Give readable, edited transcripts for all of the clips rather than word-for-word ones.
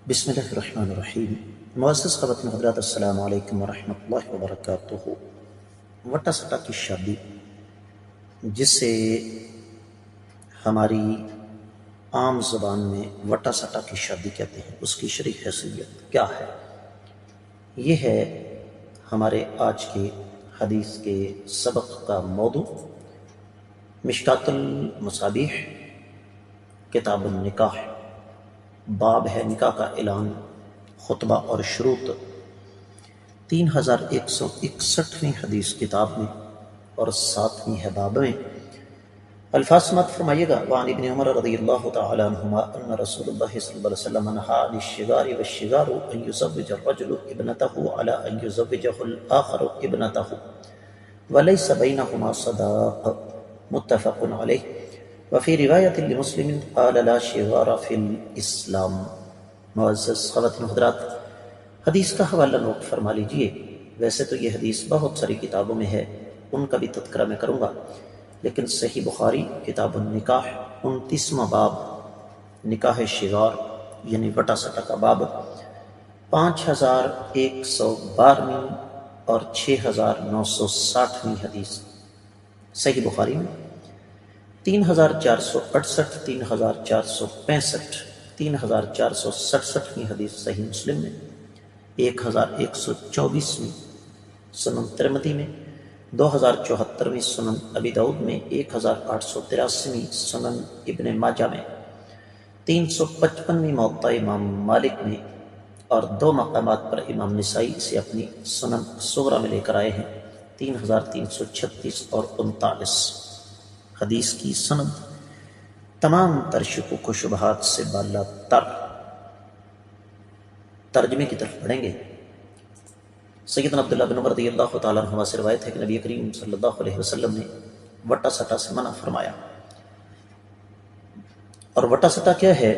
بسم اللہ الرحمن الرحیم۔ معزز خواتین حضرات، السلام علیکم ورحمۃ اللہ وبرکاتہ۔ وٹا سٹا کی شادی، جسے ہماری عام زبان میں وٹا سٹا کی شادی کہتے ہیں، اس کی شرعی حیثیت کیا ہے؟ یہ ہے ہمارے آج کے حدیث کے سبق کا موضوع۔ مشکات المصابیح، کتاب النکاح، باب ہے نکاح کا اعلان، خطبہ اور شروط۔ 3161ویں حدیث کتاب میں اور 7ویں ہے باب میں۔ الفاظ سماعت فرمائیے گا۔ وعن ابن عمر رضی اللہ تعالی عنہما ان رسول اللہ صلی اللہ علیہ وسلم نہى عن الشغار والشغار ان يزوج الرجل ابنته على ان يزوجه الاخر ابنته وليس بينهما صداق، متفق علیہ۔ وفی روایت لمسلم قال لا شغار فی الاسلام۔ معزز خواتین حضرات، حدیث کا حوالہ نوٹ فرما لیجئے۔ ویسے تو یہ حدیث بہت ساری کتابوں میں ہے، ان کا بھی تذکرہ میں کروں گا، لیکن صحیح بخاری کتاب النکاح 29واں باب، نکاح شغار یعنی وٹا سٹا کا باب، 5112ویں اور 6960ویں حدیث صحیح بخاری میں، 3468، 3465، 3467ویں حدیث صحیح مسلم میں، 1124ویں سنن ترمذی میں، 2074ویں سنن ابی داؤد میں، 1883ویں سنن ابن ماجہ میں، 355ویں موطا امام مالک میں، اور 2 مقامات پر امام نسائی اسے اپنی سنن صغرا میں لے کر آئے ہیں، 3336 اور 39۔ حدیث کی سند تمام تر شکوک و شبہات سے بالا تر۔ ترجمے کی طرف بڑھیں گے۔ سیدنا عبداللہ بن عمر رضی اللہ تعالیٰ عنہما سے روایت ہے کہ نبی کریم صلی اللہ علیہ وسلم نے وٹا سٹا سے منع فرمایا۔ اور وٹا سٹا کیا ہے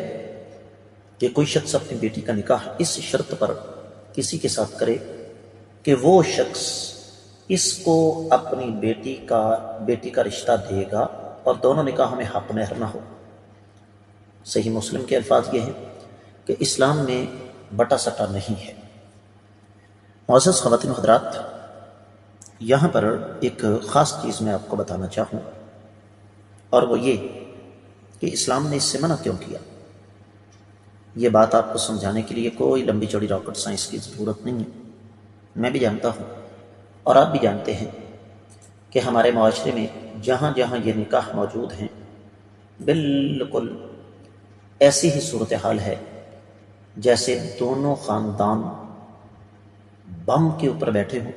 کہ کوئی شخص اپنی بیٹی کا نکاح اس شرط پر کسی کے ساتھ کرے کہ وہ شخص اس کو اپنی بیٹی کا رشتہ دے گا اور دونوں نکاح میں حق مہر نہ ہو۔ صحیح مسلم کے الفاظ یہ ہیں کہ اسلام میں بٹا سٹا نہیں ہے۔ معزز خواتین حضرات، یہاں پر ایک خاص چیز میں آپ کو بتانا چاہوں، اور وہ یہ کہ اسلام نے اس سے منع کیوں کیا۔ یہ بات آپ کو سمجھانے کے لیے کوئی لمبی چوڑی راکٹ سائنس کی ضرورت نہیں ہے۔ میں بھی جانتا ہوں اور آپ بھی جانتے ہیں کہ ہمارے معاشرے میں جہاں جہاں یہ نکاح موجود ہیں، بالکل ایسی ہی صورتحال ہے جیسے دونوں خاندان بم کے اوپر بیٹھے ہوں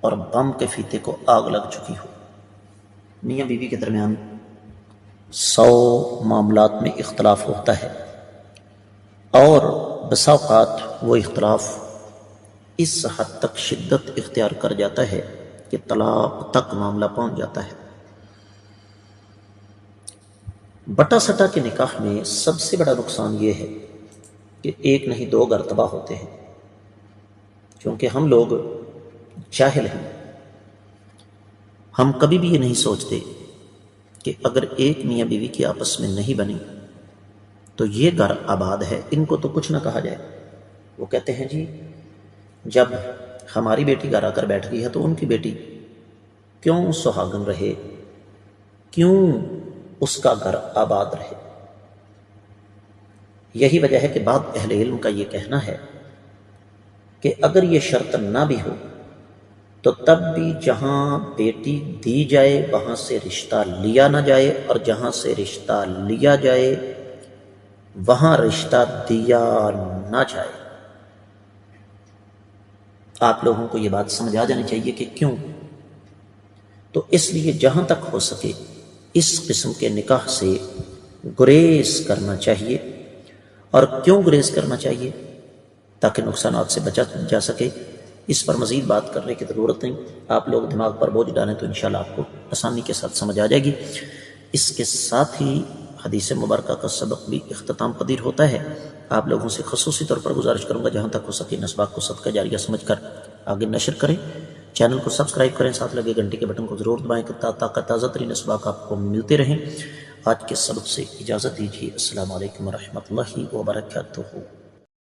اور بم کے فیتے کو آگ لگ چکی ہو۔ میاں بیوی کے درمیان 100 معاملات میں اختلاف ہوتا ہے، اور بسا اوقات وہ اختلاف اس حد تک شدت اختیار کر جاتا ہے کہ طلاق تک معاملہ پہنچ جاتا ہے۔ بٹا سٹا کے نکاح میں سب سے بڑا نقصان یہ ہے کہ ایک نہیں 2 گھر تباہ ہوتے ہیں، کیونکہ ہم لوگ جاہل ہیں۔ ہم کبھی بھی یہ نہیں سوچتے کہ اگر ایک میاں بیوی کی آپس میں نہیں بنی تو یہ گھر آباد ہے، ان کو تو کچھ نہ کہا جائے۔ وہ کہتے ہیں جی جب ہماری بیٹی گھر آ کر بیٹھ گئی ہے تو ان کی بیٹی کیوں سہاگن رہے، کیوں اس کا گھر آباد رہے۔ یہی وجہ ہے کہ بعض اہل علم کا یہ کہنا ہے کہ اگر یہ شرط نہ بھی ہو تو تب بھی جہاں بیٹی دی جائے وہاں سے رشتہ لیا نہ جائے، اور جہاں سے رشتہ لیا جائے وہاں رشتہ دیا نہ جائے۔ آپ لوگوں کو یہ بات سمجھ آ جانی چاہیے کہ کیوں۔ تو اس لیے جہاں تک ہو سکے اس قسم کے نکاح سے گریز کرنا چاہیے۔ اور کیوں گریز کرنا چاہیے؟ تاکہ نقصانات سے بچا جا سکے۔ اس پر مزید بات کرنے کی ضرورت نہیں، آپ لوگ دماغ پر بوجھ ڈالیں تو انشاءاللہ آپ کو آسانی کے ساتھ سمجھ آ جائے گی۔ اس کے ساتھ ہی حدیث مبارکہ کا سبق بھی اختتام پذیر ہوتا ہے۔ آپ لوگوں سے خصوصی طور پر گزارش کروں گا جہاں تک ہو سکے نسباق کو صدقہ جاریہ سمجھ کر آگے نشر کریں، چینل کو سبسکرائب کریں، ساتھ لگے گھنٹی کے بٹن کو ضرور دبائیں تاکہ تازہ ترین اسباق آپ کو ملتے رہیں۔ آج کے سبق سے اجازت دیجیے۔ السلام علیکم ورحمۃ اللہ وبرکاتہ۔